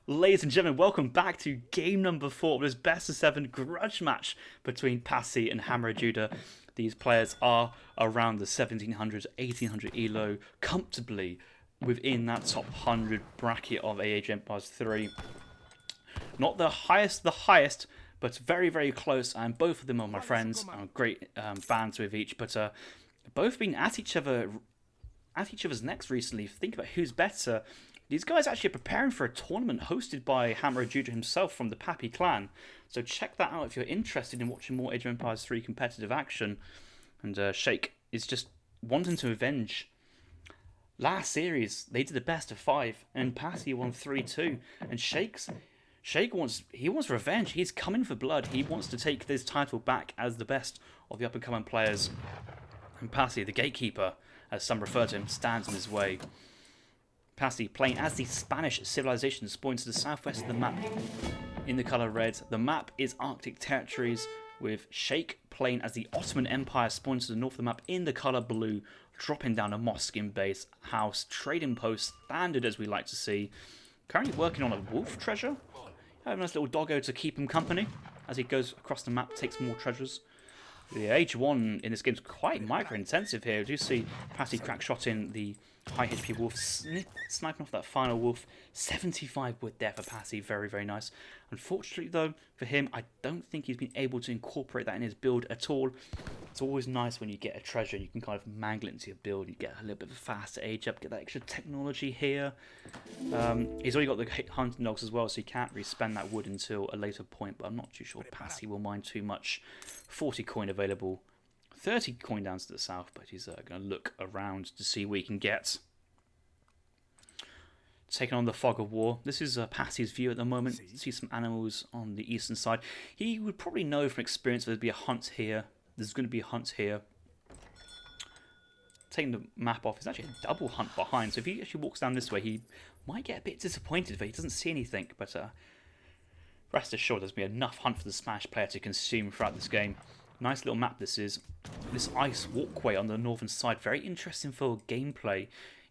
Ladies and gentlemen, welcome back to game number 4 of this best of 7 grudge match between Passi and Hammer Judah. These players are around the 1700 1800 elo, comfortably within that top 100 bracket of Age Empires 3. Not the highest, but very, very close, and both of them are my friends. I'm great bands with each, but both been at each other's necks recently. Think about who's better. These guys actually are preparing for a tournament hosted by Hammer Judah himself from the Pappy clan. So check that out if you're interested in watching more Age of Empires 3 competitive action. And Shake is just wanting to avenge. Last series, they did the best of 5, and Passi won 3-2. And Shake wants revenge. He's coming for blood. He wants to take this title back as the best of the up-and-coming players. And Passi, the gatekeeper, as some refer to him, stands in his way. Passi playing as the Spanish civilization spawns to the southwest of the map in the colour red. The map is Arctic territories, with Shake playing as the Ottoman Empire spawns to the north of the map in the colour blue, dropping down a mosque in base, house, trading post, standard as we like to see. Currently working on a wolf treasure. Have a nice little doggo to keep him company as he goes across the map, takes more treasures. The Age 1 in this game is quite micro-intensive here. We do see Passi crack shot in the high HP wolf, sniping off that final wolf. 75 wood there for Passi, very, very nice. Unfortunately though, for him, I don't think he's been able to incorporate that in his build at all. It's always nice when you get a treasure, you can kind of mangle it into your build, you get a little bit of a faster age up, get that extra technology here. He's already got the hunting dogs as well, so he can't really spend that wood until a later point, but I'm not too sure Passi will mind too much. 40 coin available. 30 coin down to the south, but he's going to look around to see what he can get. Taking on the fog of war. This is Passi's view at the moment. See some animals on the eastern side. He would probably know from experience there'd be a hunt here. There's going to be a hunt here. Taking the map off, it's actually a double hunt behind. So if he actually walks down this way, he might get a bit disappointed if he doesn't see anything. But rest assured, there's been enough hunt for the Spanish player to consume throughout this game. Nice little map this is. This ice walkway on the northern side, very interesting for gameplay.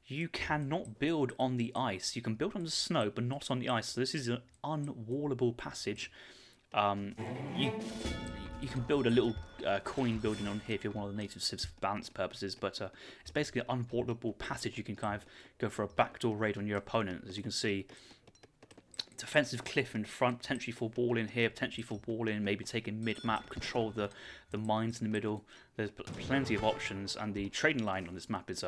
You cannot build on the ice. You can build on the snow, but not on the ice. So this is an unwallable passage. You can build a little coin building on here if you're one of the native civs for balance purposes, but it's basically an unwallable passage. You can kind of go for a backdoor raid on your opponent, as you can see. Defensive cliff in front, potentially for wall in here, potentially for wall in, maybe taking mid-map, control the mines in the middle. There's plenty of options, and the trading line on this map is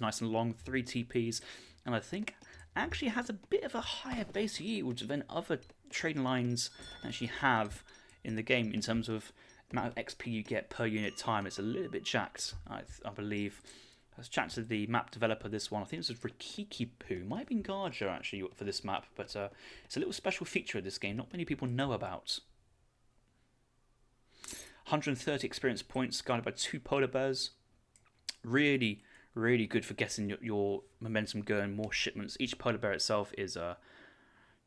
nice and long, 3 TPs, and I think actually has a bit of a higher base yield than other trading lines actually have in the game in terms of amount of XP you get per unit time. It's a little bit jacked, I believe. Let's chat to the map developer this one. I think this is Rikiki Poo. Might have been Garja actually for this map, but it's a little special feature of this game not many people know about. 130 experience points guided by 2 polar bears. Really, really good for getting your momentum going, more shipments. Each polar bear itself is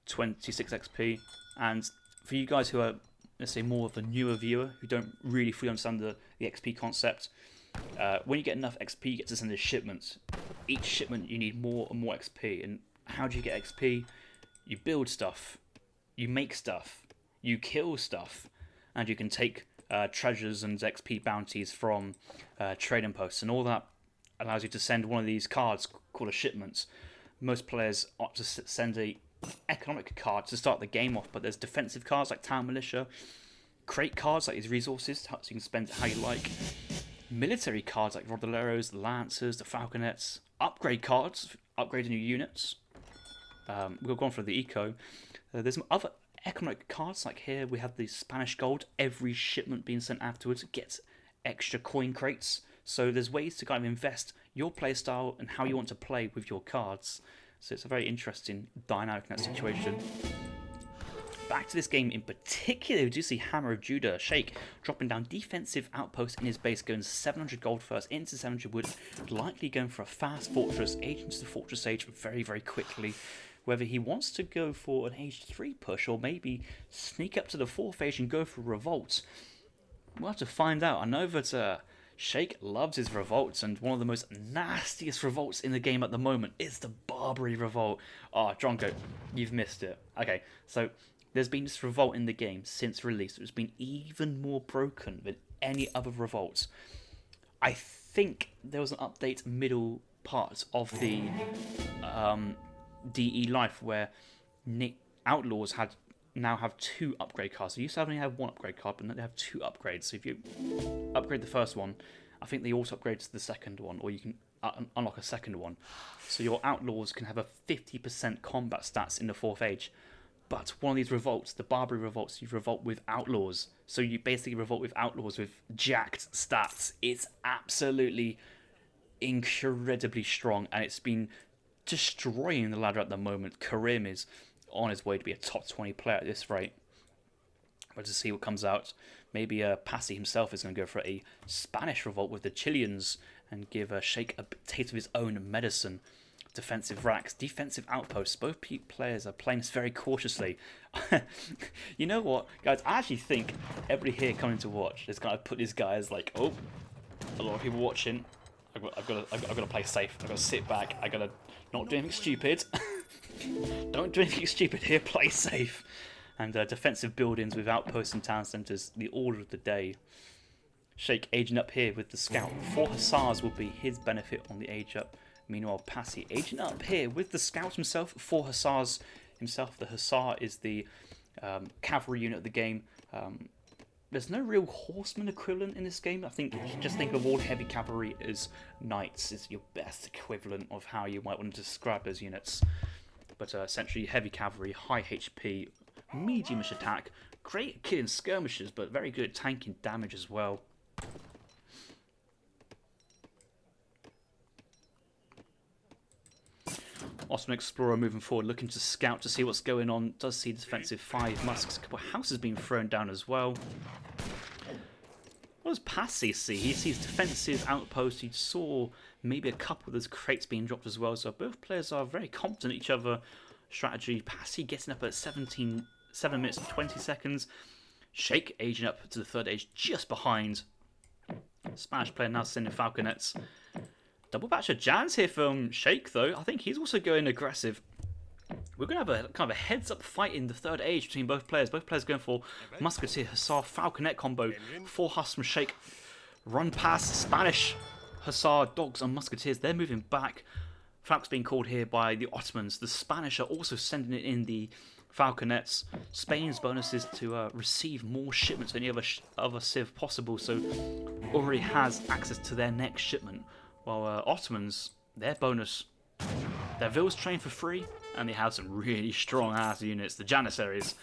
26 XP. And for you guys who are, let's say, more of a newer viewer, who don't really fully understand the XP concept, when you get enough XP, you get to send the shipments. Each shipment, you need more and more XP. And how do you get XP? You build stuff, you make stuff, you kill stuff, and you can take treasures and XP bounties from trading posts. And all that allows you to send one of these cards called a shipment. Most players opt to send a economic card to start the game off, but there's defensive cards like Town Militia, crate cards like these resources, so you can spend it how you like. Military cards like Rodoleros, the Lancers, the Falconets. Upgrade cards, upgrading your units. We'll go on for the eco. There's some other economic cards, like here we have the Spanish gold. Every shipment being sent afterwards gets extra coin crates. So there's ways to kind of invest your playstyle and how you want to play with your cards. So it's a very interesting dynamic in that situation. Back to this game in particular, we do see Hammer of Judah, Shake, dropping down defensive outposts in his base, going 700 gold first into 700 wood, likely going for a fast fortress, age into the fortress age very, very quickly. Whether he wants to go for an age 3 push or maybe sneak up to the 4th age and go for a revolt, we'll have to find out. I know that Shake loves his revolts, and one of the most nastiest revolts in the game at the moment is the Barbary Revolt. Oh, Drongo, you've missed it. Okay, so there's been this revolt in the game since release. It's been even more broken than any other revolts. I think there was an update middle part of the DE Life where Outlaws now have 2 upgrade cards. They used to only have 1 upgrade card, but now they have 2 upgrades. So if you upgrade the first one, I think they also upgrade to the second one, or you can unlock a second one. So your Outlaws can have a 50% combat stats in the 4th age. But one of these revolts, the Barbary revolts, you revolt with Outlaws. So you basically revolt with Outlaws with jacked stats. It's absolutely incredibly strong, and it's been destroying the ladder at the moment. Karim is on his way to be a top 20 player at this rate. But to see what comes out, maybe Passi himself is going to go for a Spanish revolt with the Chileans and give Shake a taste of his own medicine. Defensive racks, defensive outposts. Both players are playing this very cautiously. You know what, guys? I actually think everybody here coming to watch is going to put these guys like, oh, a lot of people watching. I've got to play safe. I've got to sit back. I've got to not do anything stupid. Don't do anything stupid here. Play safe. And defensive buildings with outposts and town centres. The order of the day. Shake aging up here with the scout. 4 hussars will be his benefit on the age up. Meanwhile, Passi aging up here with the scout himself. 4 hussars himself. The hussar is the cavalry unit of the game. There's no real horseman equivalent in this game. I think just think of all heavy cavalry as knights is your best equivalent of how you might want to describe those units. But essentially heavy cavalry, high HP, mediumish attack, great at killing skirmishers, but very good at tanking damage as well. Ottoman Explorer moving forward, looking to scout to see what's going on. Does see defensive 5 musks, a couple of houses being thrown down as well. What does Passi see? He sees defensive outposts. He saw maybe a couple of those crates being dropped as well. So both players are very confident in each other. Strategy. Passi getting up at 7 minutes and 20 seconds. Shake aging up to the 3rd age just behind. Spanish player now sending falconets. Double batch of Jans here from Shake, though. I think he's also going aggressive. We're going to have a kind of a heads-up fight in the 3rd age between both players. Both players going for Musketeer, Hussar, Falconet combo. 4 Huss from Shake. Run past Spanish Hussar, Dogs and Musketeers. They're moving back. Falc's being called here by the Ottomans. The Spanish are also sending it in the Falconets. Spain's bonus is to receive more shipments than any other civ possible, so already has access to their next shipment. While Ottomans, their bonus, their vills train for free, and they have some really strong ass units. The Janissaries,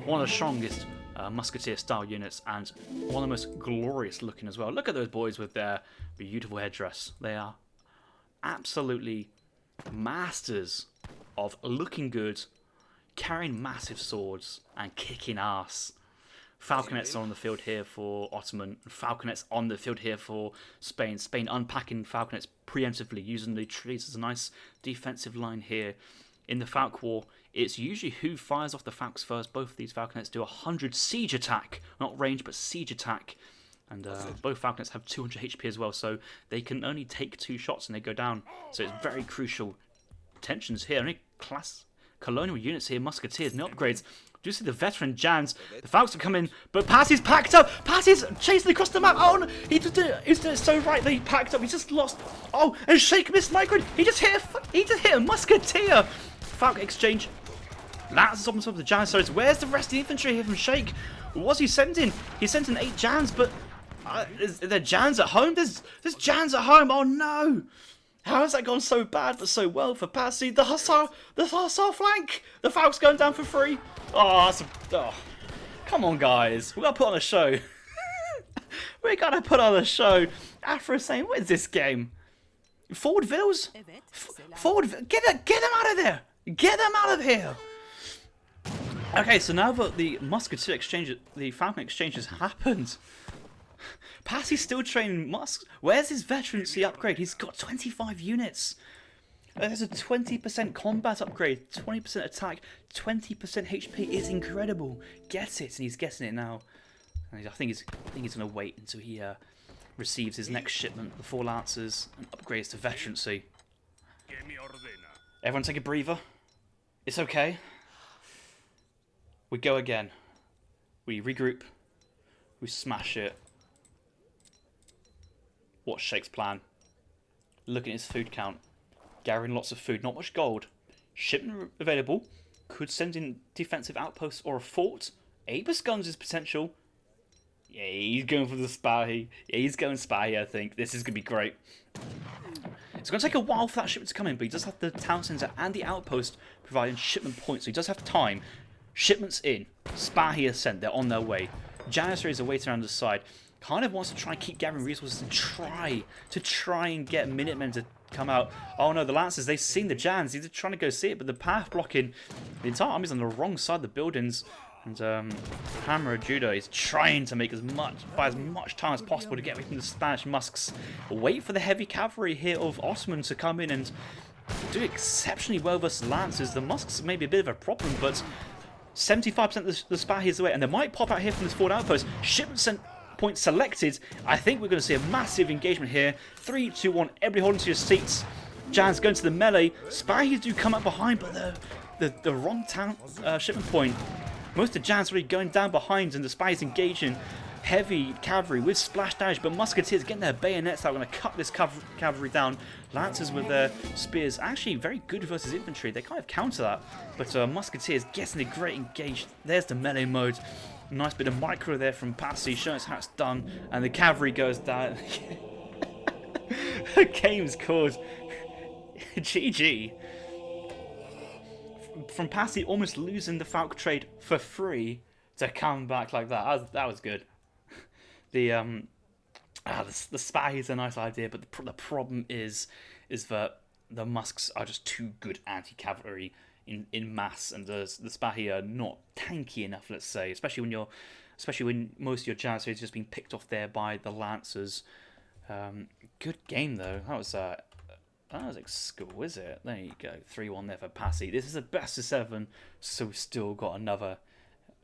one of the strongest musketeer style units, and one of the most glorious looking as well. Look at those boys with their beautiful headdress. They are absolutely masters of looking good, carrying massive swords, and kicking ass. Falconets are on the field here for Ottoman. Falconets on the field here for Spain. Spain unpacking Falconets preemptively, using the trees as a nice defensive line here. In the Falc War, it's usually who fires off the Falcs first. Both of these Falconets do 100 siege attack. Not range, but siege attack. And both Falconets have 200 HP as well, so they can only take 2 shots and they go down. So it's very crucial. Tensions here. Only class colonial units here, musketeers, and the upgrades. Do you see the veteran Jans? The Falcons are coming, but Passi's packed up. Passi's chasing across the map. Oh, no. He's doing it so right that he packed up. He just lost. Oh, and Shake missed micro. He just hit a musketeer. Falcon exchange. Lances on top of the Janissaries. Where's the rest of the infantry here from Shake? What was he sending? He sent in 8 Jans, but is there Jans at home? There's Jans at home. Oh no. How has that gone so bad but so well for Passi? The Hussar flank! The Falc's going down for free. Oh, come on, guys. We've got to put on a show. We got to put on a show. Afra is saying, what is this game? Forward vills? Get them out of there! Get them out of here! Okay, so now that the musketeer exchange, the Falcon exchange has happened, Passi's still training musks. Where's his veterancy upgrade? He's got 25 units. There's a 20% combat upgrade, 20% attack, 20% HP. It's incredible. Get it, and he's getting it now. And I think he's going to wait until he receives his next shipment, the 4 Lancers, and upgrades to veterancy. Everyone take a breather. It's okay. We go again. We regroup. We smash it. What's Shake's plan? Look at his food count. Gathering lots of food, not much gold. Shipment available. Could send in defensive outposts or a fort. 8 guns is potential. Yeah, he's going for the Spahi. Yeah, he's going Spahi, I think. This is going to be great. It's going to take a while for that shipment to come in, but he does have the town centre and the outpost providing shipment points, so he does have time. Shipments in. Spahi is sent. They're on their way. Janissaries are waiting around the side. Kind of wants to try and keep gathering resources and try and get Minutemen to come out. Oh no, the Lancers, they've seen the Jans. They're trying to go see it, but the path blocking the entire army's on the wrong side of the buildings. And Hammer of Judah is trying to make buy as much time as possible to get away from the Spanish musks. Wait for the heavy cavalry here of Osman to come in and do exceptionally well versus Lancers. The musks may be a bit of a problem, but 75% of the Spahi is away, and they might pop out here from this forward outpost. Shipment point selected. I think we're going to see a massive engagement here. 3, 2, 1. Everybody hold onto your seats. Jan's going to the melee. Spahis do come up behind, but the wrong town shipment point. Most of the Jans are already going down behind, and the Spahis engaging heavy cavalry with splash damage, but Musketeers getting their bayonets that are going to cut this cavalry down. Lancers with their spears, actually very good versus infantry. They kind of counter that, but Musketeers getting a great engage. There's the melee mode. Nice bit of micro there from Passi, showing us how it's done, and the cavalry goes down. The game's called GG. From Passi almost losing the Falk trade for free to come back like that. That was good. The Spahi is a nice idea, but the problem is that the Musks are just too good anti-cavalry in mass, and the Spahi are not tanky enough, let's say, especially when most of your Janissaries just being picked off there by the Lancers. Good game though. That was exquisite. There you go. 3-1 there for Passi. This is a best of 7, so we've still got another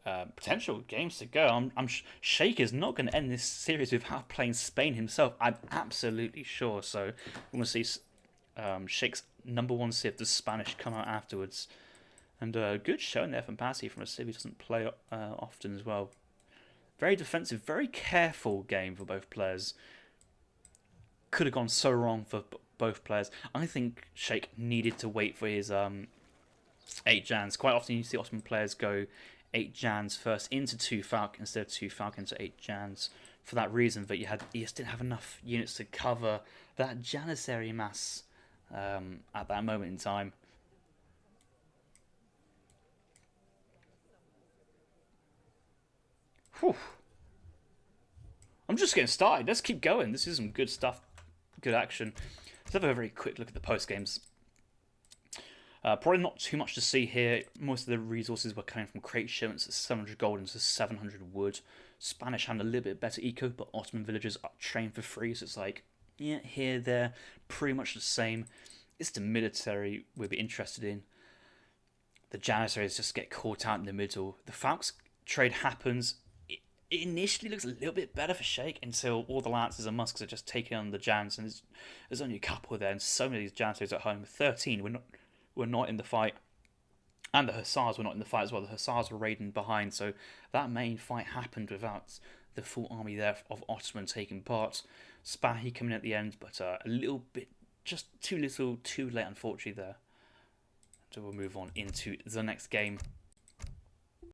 potential games to go. Shake is not going to end this series without playing Spain himself. I'm absolutely sure. So we're going to see Shake's #1 civ, the Spanish, come out afterwards. And good showing there from Passi from a civ he doesn't play often as well. Very defensive, very careful game for both players. Could have gone so wrong for both players. I think Shake needed to wait for his 8 Jans. Quite often you see Ottoman players go 8 Jans first into 2 Falcon instead of 2 Falcon to 8 Jans for that reason, but you just didn't have enough units to cover that Janissary mass at that moment in time. Whew. I'm just getting started. Let's keep going. This is some good stuff, good action. Let's have a very quick look at the post games. Probably not too much to see here. Most of the resources were coming from crate shipments at 700 gold into 700 wood. Spanish had a little bit better eco, but Ottoman villagers are trained for free, so it's like, yeah, here, there, pretty much the same. It's the military we'll be interested in. The Janissaries just get caught out in the middle. The Falks trade happens. It initially looks a little bit better for Shake until all the Lancers and Musks are just taking on the Jans, and there's only a couple there, and so many of these Janissaries at home. 13 were not in the fight, and the Hussars were not in the fight as well. The Hussars were raiding behind, so that main fight happened without the full army there of Ottoman taking part. Spahi coming at the end, but a little bit, just too little, too late, unfortunately there. So we'll move on into the next game.